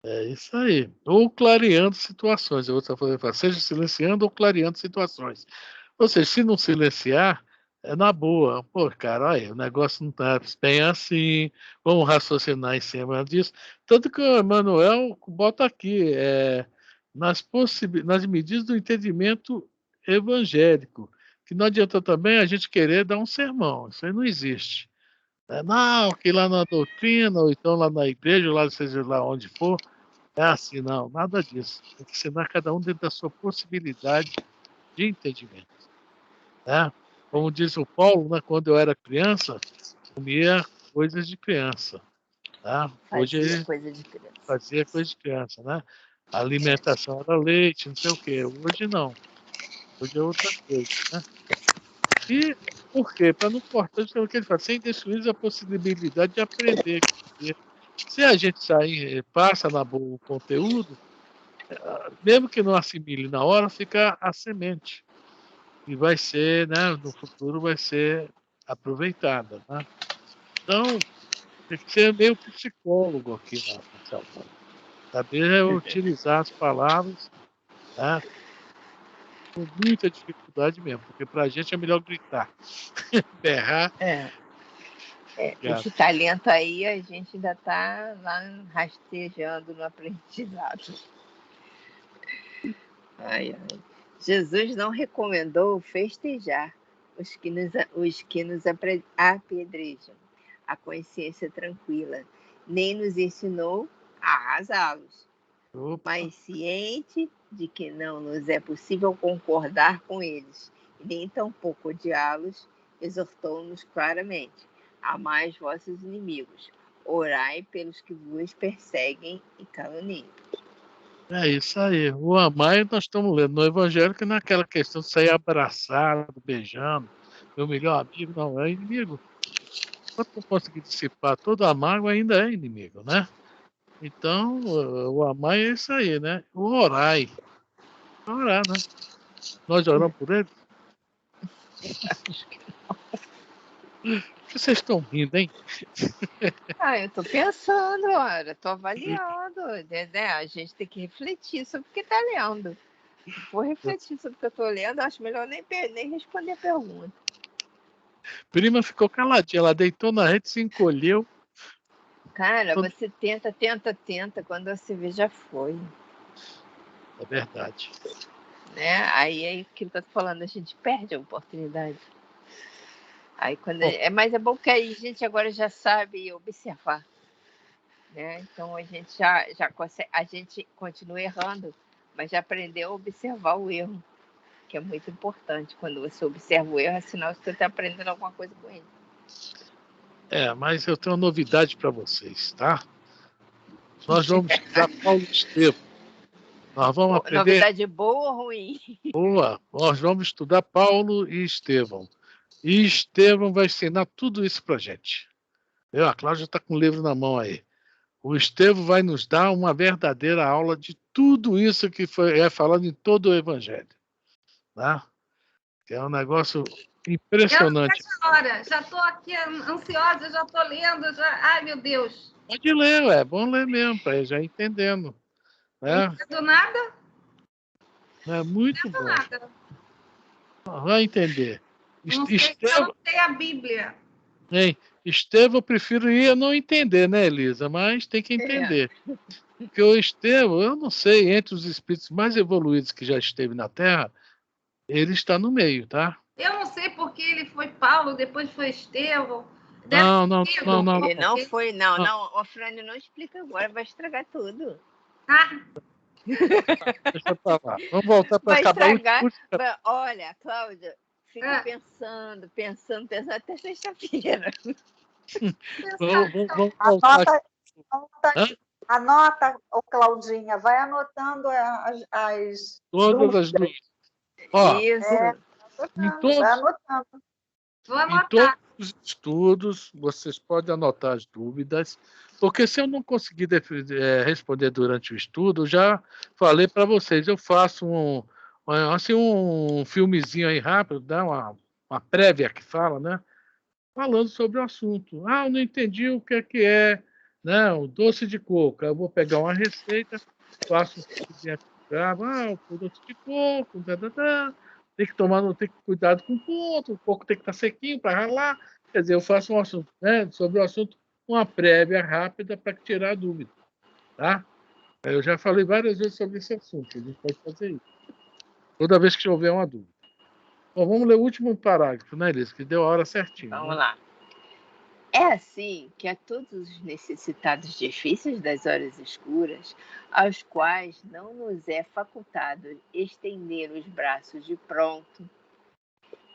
É isso aí. Ou clareando situações. Eu vou falar, seja silenciando ou clareando situações. Ou seja, se não silenciar, é na boa. Pô, cara, olha, o negócio não está bem assim. Vamos raciocinar em cima disso. Tanto que o Emmanuel bota aqui, nas medidas do entendimento evangélico. Que não adianta também a gente querer dar um sermão. Isso aí não existe. Não, que lá na doutrina, ou então lá na igreja, ou lá seja lá onde for, é assim, não, nada disso. Tem que ensinar cada um dentro da sua possibilidade de entendimento. Né? Como diz o Paulo, né, quando eu era criança, comia coisas de criança. Né? Hoje fazia coisa de criança. Né? A alimentação era leite, não sei o quê. Hoje não. Hoje é outra coisa. Né? E por quê? Para não cortar o que ele fala, sem destruir a possibilidade de aprender, Se a gente sair, passa na boa o conteúdo, mesmo que não assimile na hora, fica a semente. E vai ser, né, no futuro vai ser aproveitada. Né? Então, tem que ser meio psicólogo aqui nessa hora. Saber utilizar as palavras, né, com muita dificuldade mesmo, porque para a gente é melhor gritar, berrar. Esse talento aí a gente ainda está lá rastejando no aprendizado. Ai, ai. Jesus não recomendou festejar os que nos apedrejam, a consciência tranquila, nem nos ensinou a arrasá-los. Mas ciente de que não nos é possível concordar com eles, e nem tampouco odiá-los, exortou-nos claramente: amai os vossos inimigos, orai pelos que vos perseguem e caluniam. É isso aí. O amar nós estamos lendo no Evangelho, que não é aquela questão de sair abraçado, beijando, meu melhor amigo, não, é inimigo. Enquanto não conseguir dissipar toda a mágoa, ainda é inimigo, né? Então, o amar é isso aí, né? O orai. Orar, né? Nós oramos por ele? Por que vocês estão rindo, hein? Eu estou pensando, olha, estou avaliando, né? A gente tem que refletir sobre o que está lendo. Se for refletir sobre o que eu estou lendo, acho melhor nem responder a pergunta. Prima ficou caladinha, ela deitou na rede, se encolheu. Cara, você tenta, quando você vê, já foi. É verdade. Né? Aí é aquilo que eu tô falando, a gente perde a oportunidade. Aí quando mas é bom que aí a gente agora já sabe observar. Né? Então a gente já consegue, a gente continua errando, mas já aprendeu a observar o erro, que é muito importante. Quando você observa o erro, é sinal que você está aprendendo alguma coisa com ele. Mas eu tenho uma novidade para vocês, tá? Nós vamos estudar Paulo e Estevão. Nós vamos aprender... Novidade boa ou ruim? Boa. Nós vamos estudar Paulo e Estevão. E Estevão vai ensinar tudo isso para a gente. A Cláudia está com o livro na mão aí. O Estevão vai nos dar uma verdadeira aula de tudo isso que é falado em todo o Evangelho. Tá? Que é um negócio impressionante. Eu não vejo a hora. Já estou aqui ansiosa, já estou lendo. Ai, meu Deus. Pode ler, é bom ler mesmo, para ir já entendendo. Né? Não entendo nada. É muito bom. Nada. Vai entender. Eu não sei a Bíblia. Estevão, eu prefiro ir a não entender, né, Elisa? Mas tem que entender. Porque o Estevão, eu não sei, entre os espíritos mais evoluídos que já esteve na Terra, ele está no meio, tá? Eu não sei porque ele foi Paulo, depois foi Estevão. Não. Ele não foi, não. O Frânio não explica agora, vai estragar tudo. Deixa pra lá. Vamos voltar para acabar o Olha, Cláudia, fica pensando até sexta-feira. Vamos voltar. Anota, Claudinha, vai anotando todas as dúvidas. Isso. Vai anotando. Em todos os estudos, vocês podem anotar as dúvidas, porque se eu não conseguir responder durante o estudo, já falei para vocês, eu faço um filmezinho aí rápido, dá uma prévia que fala, né? Falando sobre o assunto. Eu não entendi o que é, né? O doce de coco. Eu vou pegar uma receita, faço o doce de coco, tem que cuidado com o coco tem que estar sequinho para ralar. Quer dizer, eu faço um assunto, né, sobre o assunto, uma prévia rápida para tirar a dúvida. Tá? Eu já falei várias vezes sobre esse assunto, a gente pode fazer isso. Toda vez que houver uma dúvida. Bom, vamos ler o último parágrafo, né, Elisa? Que deu a hora certinho. Vamos lá. É assim que a todos os necessitados difíceis das horas escuras, aos quais não nos é facultado estender os braços de pronto,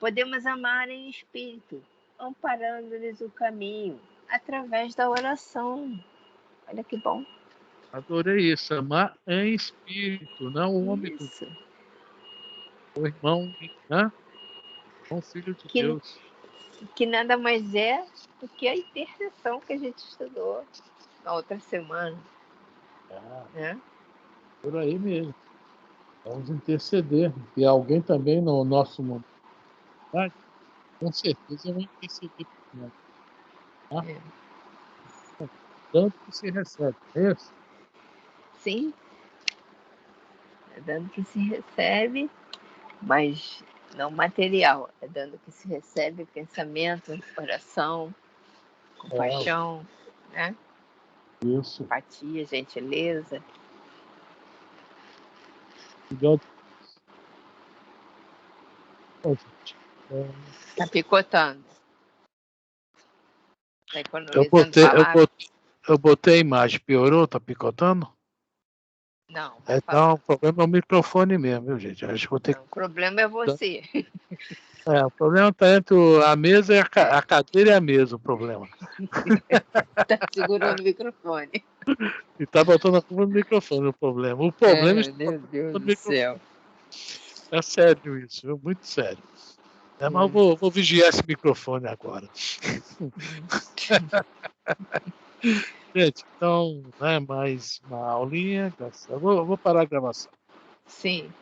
podemos amar em espírito, amparando-lhes o caminho através da oração. Olha que bom. Adorei isso, amar em espírito, não o homem do o irmão, né? O filho de Deus. Que nada mais é do que a intercessão que a gente estudou. na outra semana. Né? Por aí mesmo. Vamos interceder. E alguém também no nosso mundo, com certeza vai interceder por nós. Tá? Tanto que se recebe, é isso? Sim. É dando que se recebe, mas não material. É dando que se recebe pensamento, oração, compaixão, né? Isso. Empatia, gentileza. Tá picotando. Tá economizando palavras. Eu botei a imagem. Piorou? Tá picotando? Não. Então, o problema é o microfone mesmo, viu, gente? Acho que vou ter não, o problema é você. O problema está entre a mesa e a cadeira e a mesa, o problema. Tá segurando o microfone. E tá botando a culpa no microfone, o problema. O problema é meu Deus do céu. É sério isso, viu? Muito sério. Mas eu vou vigiar esse microfone agora. Gente, então, mais uma aulinha. Eu vou parar a gravação. Sim.